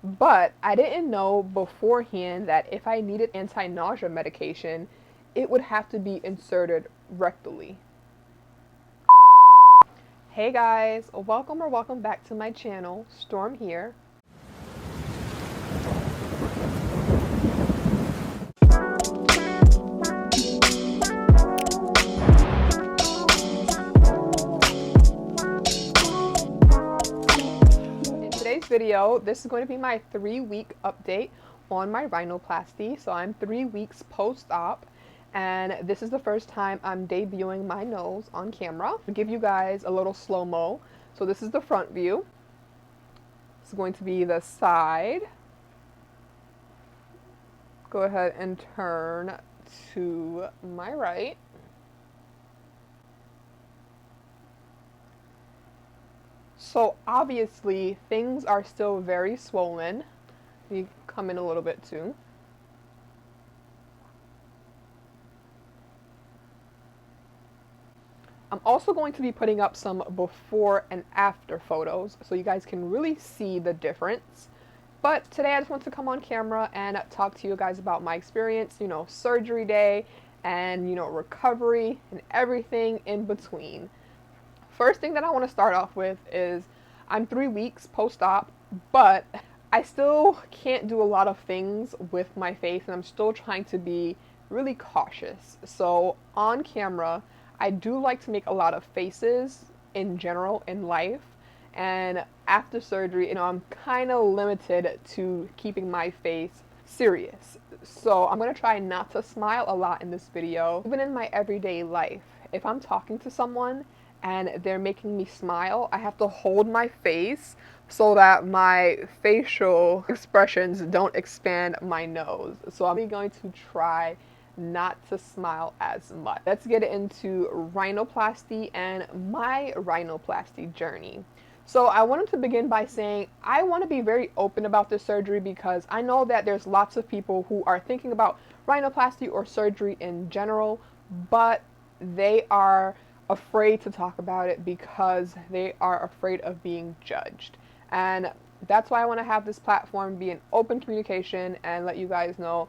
But I didn't know beforehand that if I needed anti-nausea medication, it would have to be inserted rectally. Hey guys, welcome back to my channel. Storm here. Video, this is going to be my 3-week update on my rhinoplasty. So I'm 3 weeks post-op, and this is the first time I'm debuting my nose on camera. I'll give you guys a little slow-mo. So this is the front view. This is going to be the side. Go ahead and turn to my right. So obviously things are still very swollen. You come in a little bit too. I'm also going to be putting up some before and after photos so you guys can really see the difference. But today I just want to come on camera and talk to you guys about my experience, surgery day and, recovery and everything in between. First thing that I want to start off with is I'm 3 weeks post-op, but I still can't do a lot of things with my face, and I'm still trying to be really cautious. So on camera, I do like to make a lot of faces in general in life, and after surgery, I'm kind of limited to keeping my face serious. So I'm going to try not to smile a lot in this video, even in my everyday life. If I'm talking to someone and they're making me smile, I have to hold my face so that my facial expressions don't expand my nose. So I'm going to try not to smile as much. Let's get into rhinoplasty and my rhinoplasty journey. So I wanted to begin by saying I want to be very open about this surgery because I know that there's lots of people who are thinking about rhinoplasty or surgery in general, but they are afraid to talk about it because they are afraid of being judged. And that's why I want to have this platform be an open communication and let you guys know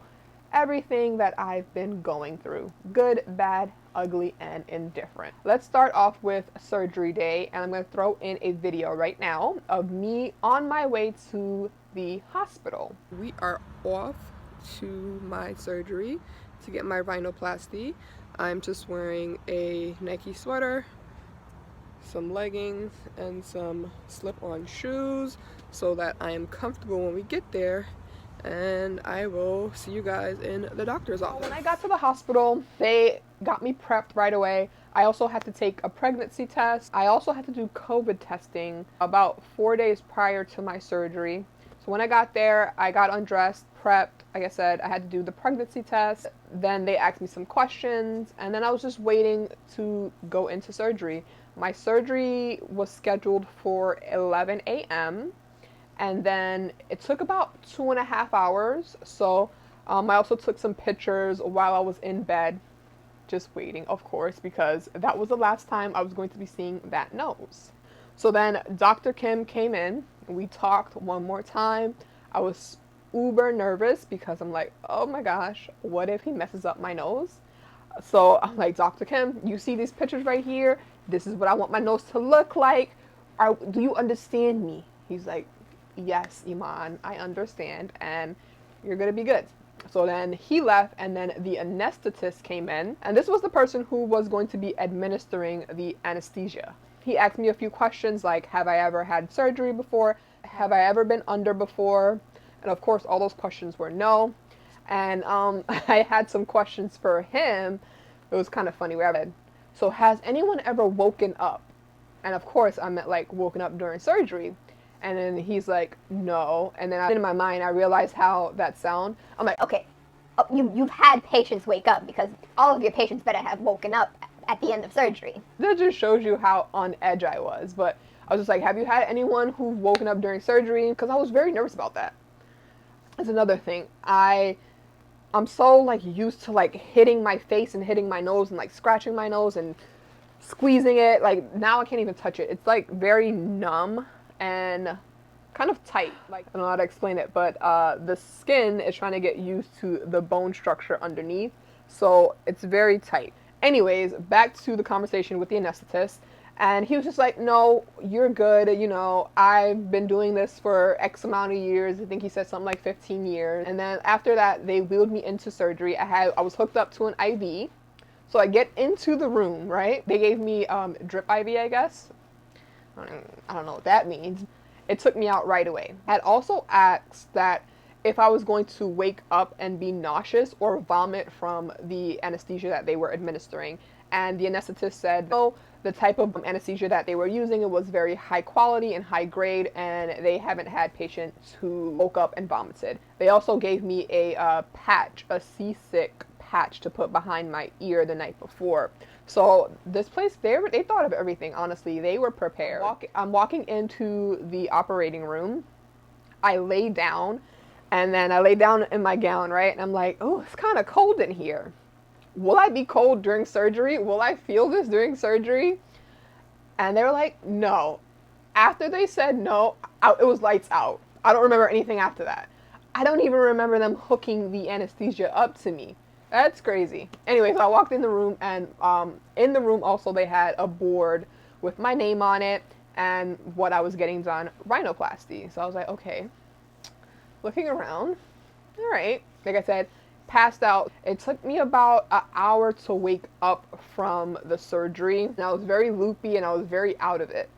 everything that I've been going through. Good, bad, ugly, and indifferent. Let's start off with surgery day, and I'm going to throw in a video right now of me on my way to the hospital. We are off to my surgery to get my rhinoplasty. I'm just wearing a Nike sweater, some leggings, and some slip-on shoes so that I am comfortable when we get there, and I will see you guys in the doctor's office. When I got to the hospital, they got me prepped right away. I also had to take a pregnancy test. I also had to do COVID testing about 4 days prior to my surgery. So when I got there, I got undressed, prepped. Like I said, I had to do the pregnancy test. Then they asked me some questions, and then I was just waiting to go into surgery. My surgery was scheduled for 11 a.m. and then it took about 2.5 hours. So I also took some pictures while I was in bed, just waiting, of course, because that was the last time I was going to be seeing that nose. So then Dr. Kim came in. We talked one more time. I was uber nervous because I'm like, oh my gosh, what if he messes up my nose? So I'm like, Dr. Kim, you see these pictures right here? This is what I want my nose to look like. Do you understand me? He's like, yes, Iman, I understand, and you're gonna be good. So then he left, and then the anesthetist came in, and this was the person who was going to be administering the anesthesia. He asked me a few questions like, have I ever had surgery before? Have I ever been under before? And of course, all those questions were no. And I had some questions for him. It was kind of funny. So has anyone ever woken up? And of course, I meant like woken up during surgery. And then he's like, no. And then in my mind, I realized how that sound. I'm like, okay, you've had patients wake up because all of your patients better have woken up at the end of surgery. That just shows you how on edge I was. But I was just like, have you had anyone who's woken up during surgery? Because I was very nervous about that. That's another thing. I'm so like used to like hitting my face and hitting my nose and like scratching my nose and squeezing it. Like now I can't even touch it. It's like very numb, and kind of tight. Like, I don't know how to explain it, but the skin is trying to get used to the bone structure underneath, so it's very tight. Anyways, back to the conversation with the anesthetist, and he was just like, no, you're good, you know, I've been doing this for X amount of years. I think he said something like 15 years. And then after that, they wheeled me into surgery. I was hooked up to an IV. So I get into the room, right? They gave me drip IV, I guess. I don't know what that means. It took me out right away. I had also asked that if I was going to wake up and be nauseous or vomit from the anesthesia that they were administering. And the anesthetist said, no, the type of anesthesia that they were using, it was very high quality and high grade, and they haven't had patients who woke up and vomited. They also gave me a patch, a seasick patch to put behind my ear the night before. So this place, they thought of everything, honestly. They were prepared. I'm walking into the operating room. I lay down, and then I lay down in my gown, right? And I'm like, oh, it's kind of cold in here. Will I be cold during surgery? Will I feel this during surgery? And they were like, no. After they said no, it was lights out. I don't remember anything after that. I don't even remember them hooking the anesthesia up to me. That's crazy. Anyway, so I walked in the room, and in the room also they had a board with my name on it and what I was getting done, rhinoplasty. So I was like, okay. Looking around, all right. Like I said, passed out. It took me about an hour to wake up from the surgery, and I was very loopy and I was very out of it.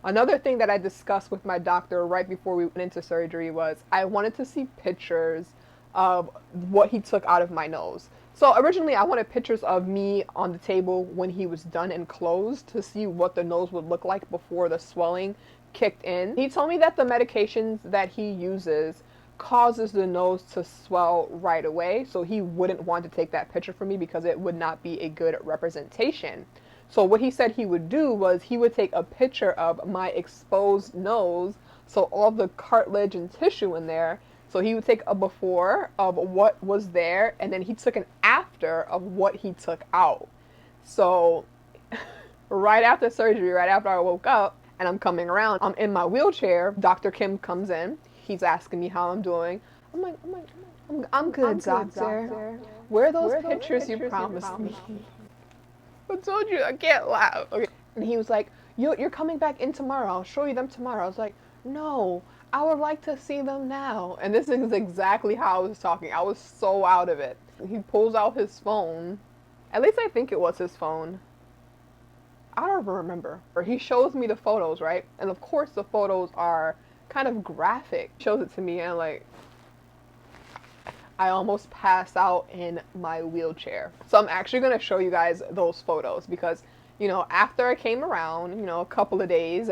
Another thing that I discussed with my doctor right before we went into surgery was I wanted to see pictures of what he took out of my nose. So originally I wanted pictures of me on the table when he was done and closed to see what the nose would look like before the swelling kicked in. He told me that the medications that he uses causes the nose to swell right away, so he wouldn't want to take that picture for me because it would not be a good representation. So what he said he would do was he would take a picture of my exposed nose, so all the cartilage and tissue in there. So he would take a before of what was there, and then he took an after of what he took out. So right after surgery, right after I woke up and I'm coming around, I'm in my wheelchair. Dr. Kim comes in. He's asking me how I'm doing. I'm good, doctor. Where are those pictures you promised me? I told you I can't laugh. Okay. And he was like, you're coming back in tomorrow. I'll show you them tomorrow. I was like, no, I would like to see them now. And this is exactly how I was talking. I was so out of it. He pulls out his phone. At least I think it was his phone. I don't even remember. He shows me the photos, right? And of course the photos are kind of graphic. Shows it to me and like I almost passed out in my wheelchair. So I'm actually going to show you guys those photos because, you know, after I came around, you know, a couple of days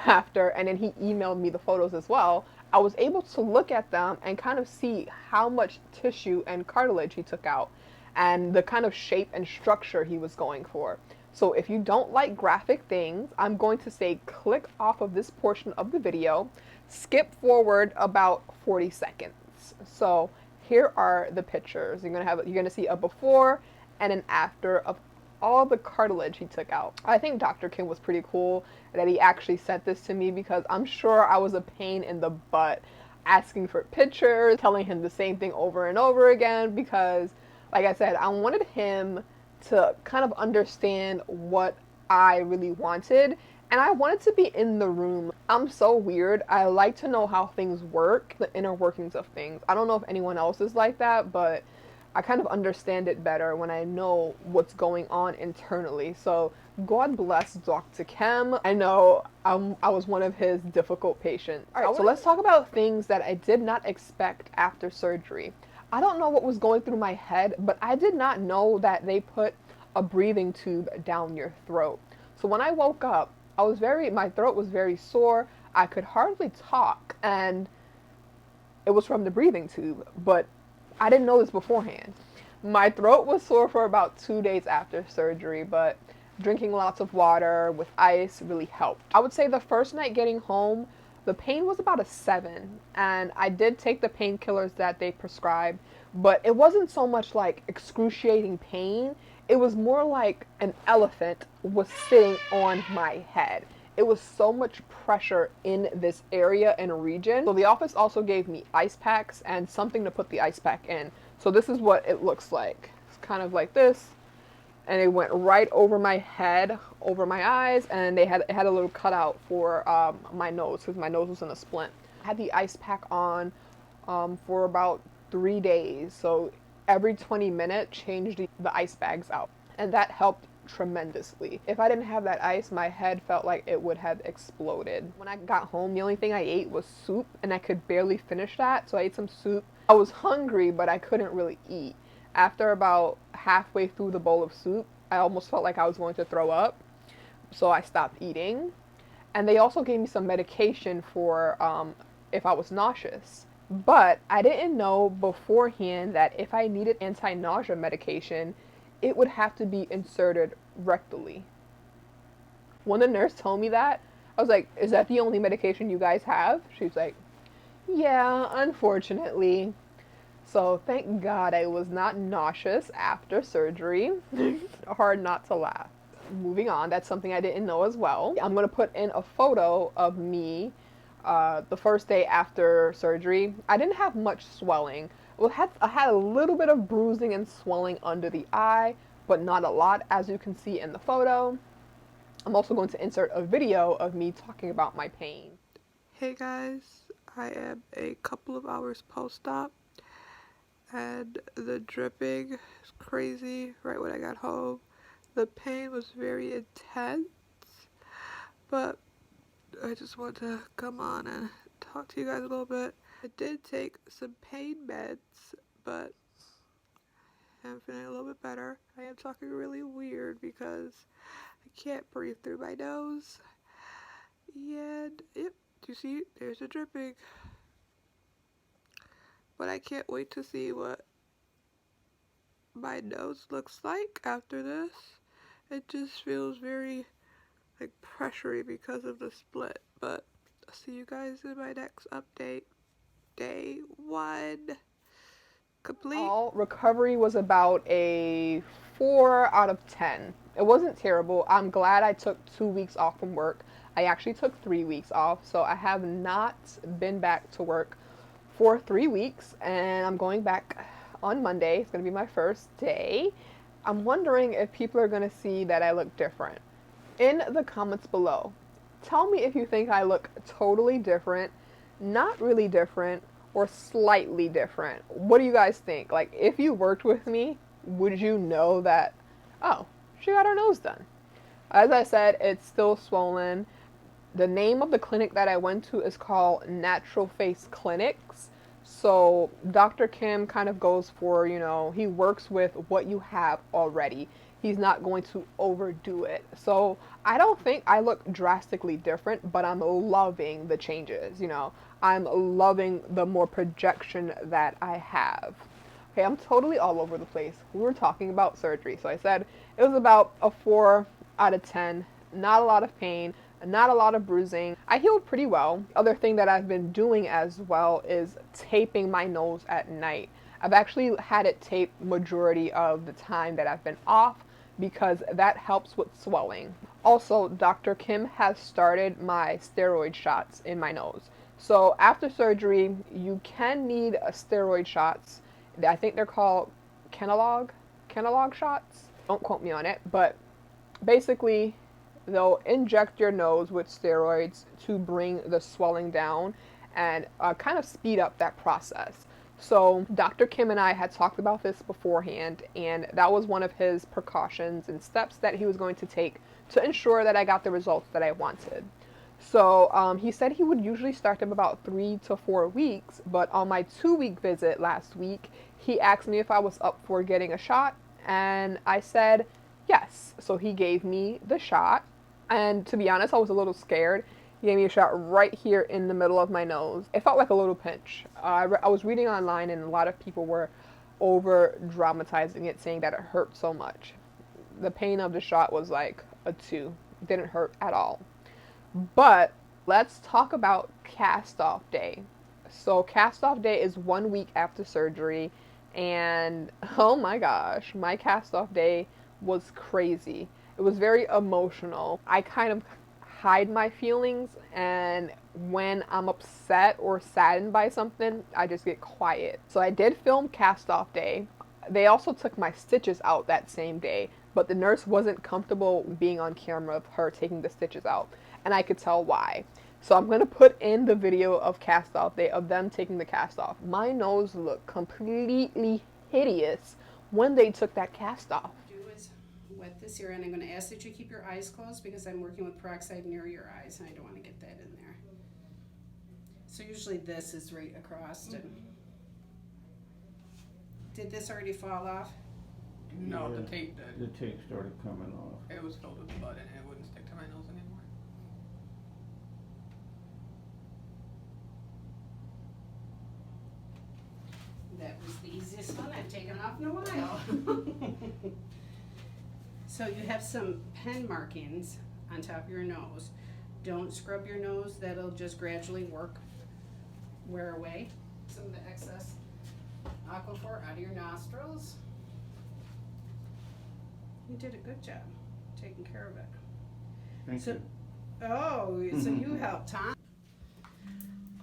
after, and then he emailed me the photos as well, I was able to look at them and kind of see how much tissue and cartilage he took out and the kind of shape and structure he was going for. So if you don't like graphic things, I'm going to say click off of this portion of the video, skip forward about 40 seconds. So here are the pictures. You're gonna see a before and an after of all the cartilage he took out. I think Dr. Kim was pretty cool that he actually sent this to me because I'm sure I was a pain in the butt asking for pictures, telling him the same thing over and over again because, like I said, I wanted him to kind of understand what I really wanted, and I wanted to be in the room. I'm so weird. I like to know how things work, the inner workings of things. I don't know if anyone else is like that, but I kind of understand it better when I know what's going on internally. So God bless Dr. Kim. I know I was one of his difficult patients. All right, so let's talk about things that I did not expect after surgery. I don't know what was going through my head, but I did not know that they put a breathing tube down your throat. So when I woke up, my throat was very sore. I could hardly talk, and it was from the breathing tube, but I didn't know this beforehand. My throat was sore for about 2 days after surgery, but drinking lots of water with ice really helped. I would say the first night getting home, the pain was about a 7, and I did take the painkillers that they prescribed, but it wasn't so much like excruciating pain. It was more like an elephant was sitting on my head. It was so much pressure in this area and region. So the office also gave me ice packs and something to put the ice pack in. So this is what it looks like. It's kind of like this. And it went right over my head, over my eyes, and it had a little cutout for my nose because my nose was in a splint. I had the ice pack on for about 3 days. So every 20 minutes, change the ice bags out. And that helped tremendously. If I didn't have that ice, my head felt like it would have exploded. When I got home, the only thing I ate was soup, and I could barely finish that. So I ate some soup. I was hungry, but I couldn't really eat. After about halfway through the bowl of soup, I almost felt like I was going to throw up. So I stopped eating. And they also gave me some medication for if I was nauseous. But I didn't know beforehand that if I needed anti-nausea medication, it would have to be inserted rectally. When the nurse told me that, I was like, is that the only medication you guys have? She was like, yeah, unfortunately. So thank God I was not nauseous after surgery. Hard not to laugh. Moving on, that's something I didn't know as well. I'm going to put in a photo of me the first day after surgery. I didn't have much swelling. I had a little bit of bruising and swelling under the eye, but not a lot, as you can see in the photo. I'm also going to insert a video of me talking about my pain. Hey guys, I am a couple of hours post-op, and the dripping is crazy right when I got home. The pain was very intense, but I just want to come on and talk to you guys a little bit. I did take some pain meds, but I'm feeling a little bit better. I am talking really weird because I can't breathe through my nose. And, yep, you see, there's the dripping. But I can't wait to see what my nose looks like after this. It just feels very, like, pressury because of the split. But I'll see you guys in my next update. Day 1 complete. All recovery was about a 4 out of 10. It wasn't terrible. I'm glad I took 2 weeks off from work. I actually took 3 weeks off, so I have not been back to work for 3 weeks, and I'm going back on Monday. It's going to be my first day. I'm wondering if people are going to see that I look different. In the comments below, tell me if you think I look totally different, not really different, or slightly different. What do you guys think? Like, if you worked with me, would you know that, oh, she got her nose done? As I said, it's still swollen. The name of the clinic that I went to is called Natural Face Clinics. So Dr. Kim kind of goes for, he works with what you have already. He's not going to overdo it. So I don't think I look drastically different, but I'm loving the changes, I'm loving the more projection that I have. Okay, I'm totally all over the place. We were talking about surgery. So I said it was about a 4 out of 10. Not a lot of pain, not a lot of bruising. I healed pretty well. Other thing that I've been doing as well is taping my nose at night. I've actually had it taped majority of the time that I've been off because that helps with swelling. Also, Dr. Kim has started my steroid shots in my nose. So after surgery, you can need steroid shots. I think they're called Kenalog shots. Don't quote me on it, but basically they'll inject your nose with steroids to bring the swelling down and kind of speed up that process. So Dr. Kim and I had talked about this beforehand, and that was one of his precautions and steps that he was going to take to ensure that I got the results that I wanted. So he said he would usually start them about 3 to 4 weeks, but on my 2-week visit last week, he asked me if I was up for getting a shot, and I said yes. So he gave me the shot, and to be honest, I was a little scared. He gave me a shot right here in the middle of my nose. It felt like a little pinch. I was reading online, and a lot of people were over dramatizing it, saying that it hurt so much. The pain of the shot was like a 2. It didn't hurt at all. But let's talk about cast-off day. So cast-off day is 1 week after surgery, and oh my gosh, my cast-off day was crazy. It was very emotional. I kind of hide my feelings, and when I'm upset or saddened by something, I just get quiet. So I did film cast off day. They also took my stitches out that same day, but the nurse wasn't comfortable being on camera of her taking the stitches out, and I could tell why. So I'm going to put in the video of cast off day of them taking the cast off. My nose looked completely hideous when they took that cast off. Do is wet this here, and I'm going to ask that you keep your eyes closed because I'm working with peroxide near your eyes and I don't want to get that in there. So usually this is right across. And did this already fall off? No, the tape did. The tape started coming off. It was filled with blood and it wouldn't stick to my nose anymore. That was the easiest one I've taken off in a while. So you have some pen markings on top of your nose. Don't scrub your nose, that'll just gradually wear away some of the excess aquaphor out of your nostrils. You did a good job taking care of it. Thank So- you. Oh, so you helped, huh?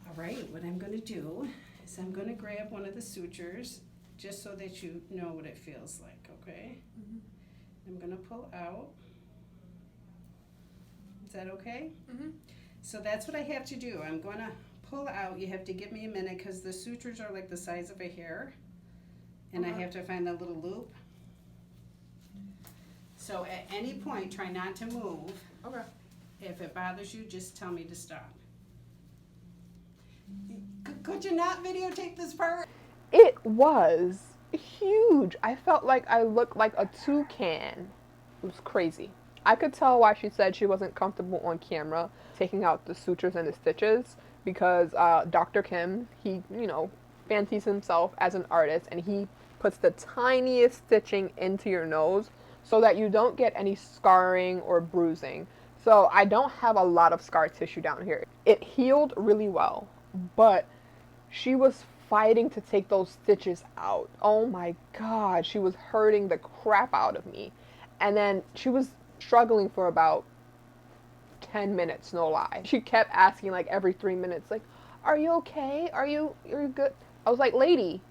All right, what I'm gonna do is I'm gonna grab one of the sutures just so that you know what it feels like, okay? I'm gonna pull out. Is that okay? So that's what I have to do. I'm gonna pull out. You have to give me a minute because the sutures are like the size of a hair. And I have to find the little loop. So at any point, try not to move. Okay. If it bothers you, just tell me to stop. Could you not videotape this part? It was huge. I felt like I looked like a toucan. It was crazy. I could tell why she said she wasn't comfortable on camera taking out the sutures and the stitches because Dr. Kim, he, fancies himself as an artist and he puts the tiniest stitching into your nose so that you don't get any scarring or bruising. So I don't have a lot of scar tissue down here. It healed really well, but she was fighting to take those stitches out. Oh my God, she was hurting the crap out of me. And then she was struggling for about 10 minutes, no lie. She kept asking like every 3 minutes, like, are you okay? Are you good? I was like, lady,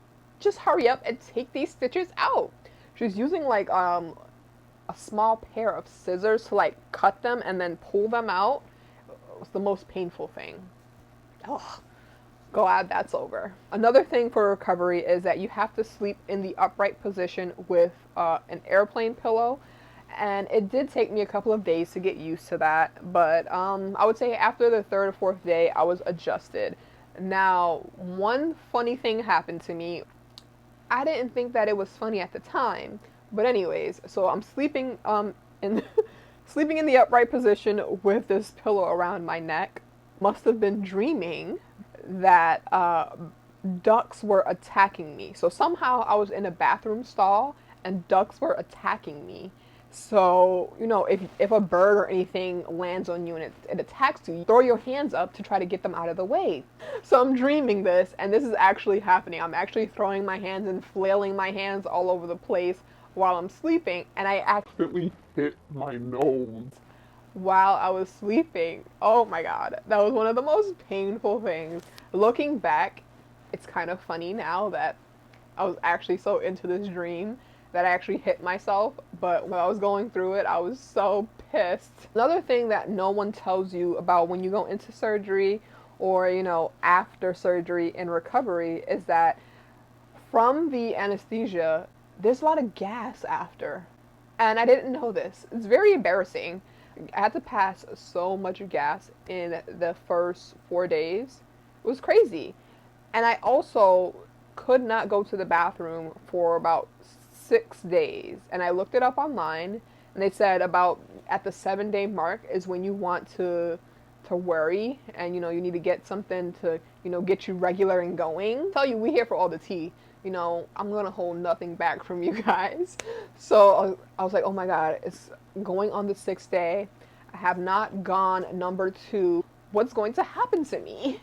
just hurry up and take these stitches out. She was using like a small pair of scissors to like cut them and then pull them out. It was the most painful thing. Oh, glad that's over. Another thing for recovery is that you have to sleep in the upright position with an airplane pillow. And it did take me a couple of days to get used to that, but I would say after the third or fourth day, I was adjusted. Now, one funny thing happened to me. I didn't think that it was funny at the time, but anyways, so I'm sleeping sleeping in the upright position with this pillow around my neck. Must have been dreaming that ducks were attacking me. So somehow I was in a bathroom stall and ducks were attacking me. So, if a bird or anything lands on you and it attacks you, throw your hands up to try to get them out of the way. So I'm dreaming this, and this is actually happening. I'm actually throwing my hands and flailing my hands all over the place while I'm sleeping, and I accidentally hit my nose while I was sleeping. Oh my God, that was one of the most painful things. Looking back, it's kind of funny now that I was actually so into this dream that I actually hit myself, but when I was going through it, I was so pissed. Another thing that no one tells you about when you go into surgery or, after surgery in recovery is that from the anesthesia, there's a lot of gas after. And I didn't know this. It's very embarrassing. I had to pass so much gas in the first 4 days. It was crazy. And I also could not go to the bathroom for about 6 days, and I looked it up online, and they said about at the 7-day mark is when you want to worry, and you need to get something to get you regular and going. Tell you, we here for all the tea. I'm gonna hold nothing back from you guys. So I was like, oh my God, it's going on the 6th day. I have not gone number 2. What's going to happen to me?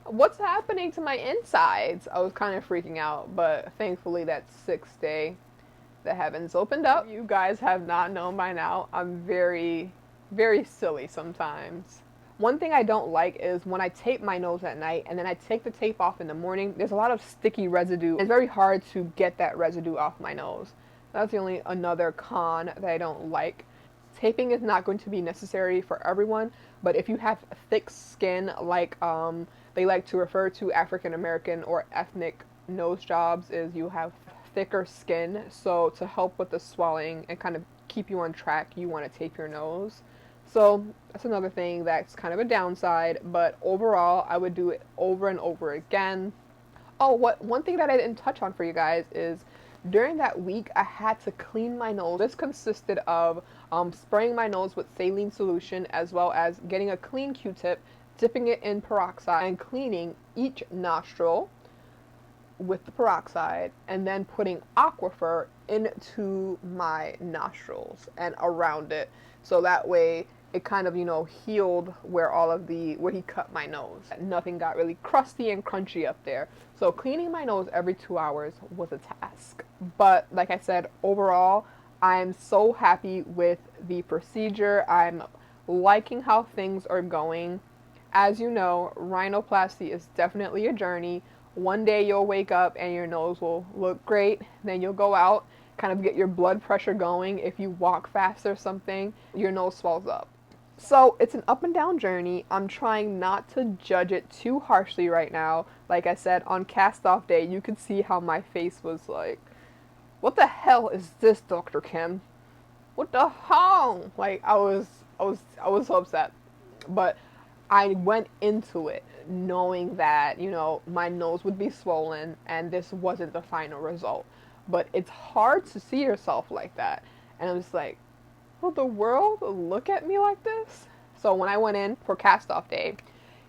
What's happening to my insides? I was kind of freaking out, but thankfully that 6th day, the heavens opened up. You guys have not known by now, I'm very very silly sometimes. One thing I don't like is when I tape my nose at night and then I take the tape off in the morning, there's a lot of sticky residue. It's very hard to get that residue off my nose. That's the only another con that I don't like. Taping is not going to be necessary for everyone, but if you have thick skin, like they like to refer to African American or ethnic nose jobs, is you have thicker skin. So to help with the swelling and kind of keep you on track, you want to tape your nose. So that's another thing that's kind of a downside, but overall I would do it over and over again. Oh, one thing that I didn't touch on for you guys is during that week I had to clean my nose. This consisted of spraying my nose with saline solution, as well as getting a clean Q-tip, dipping it in peroxide and cleaning each nostril with the peroxide, and then putting Aquifer into my nostrils and around it, so that way it kind of, healed where where he cut my nose. Nothing got really crusty and crunchy up there. So cleaning my nose every 2 hours was a task. But like I said, overall, I'm so happy with the procedure. I'm liking how things are going. As you know, rhinoplasty is definitely a journey. One day you'll wake up and your nose will look great. Then you'll go out, kind of get your blood pressure going. If you walk fast or something, your nose swells up. So it's an up and down journey. I'm trying not to judge it too harshly right now. Like I said, on cast off day, you could see how my face was like, what the hell is this, Dr. Kim? What the hell? Like I was so upset. But I went into it knowing that, my nose would be swollen and this wasn't the final result. But it's hard to see yourself like that. And I'm just like, will the world look at me like this? So when I went in for cast off day,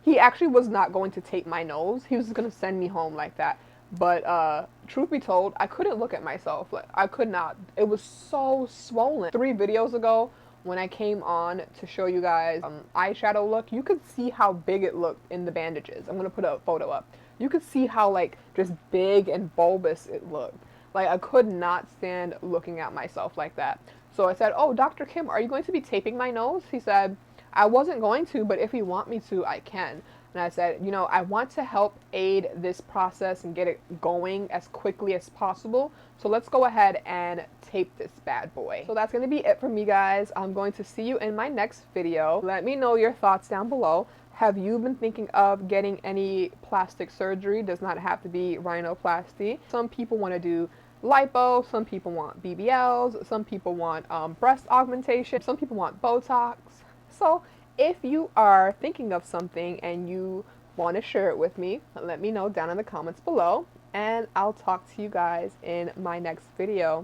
he actually was not going to tape my nose. He was just going to send me home like that. But truth be told, I couldn't look at myself. Like I could not. It was so swollen. 3 videos ago, when I came on to show you guys eyeshadow look, you could see how big it looked in the bandages. I'm going to put a photo up. You could see how like just big and bulbous it looked. Like I could not stand looking at myself like that. So I said, oh, Dr. Kim, are you going to be taping my nose? He said, I wasn't going to, but if you want me to, I can. And I said, I want to help aid this process and get it going as quickly as possible. So let's go ahead and tape this bad boy. So that's going to be it from me, guys. I'm going to see you in my next video. Let me know your thoughts down below. Have you been thinking of getting any plastic surgery? Does not have to be rhinoplasty. Some people want to do lipo, some people want BBLs, some people want breast augmentation, some people want Botox. So if you are thinking of something and you want to share it with me, let me know down in the comments below, and I'll talk to you guys in my next video.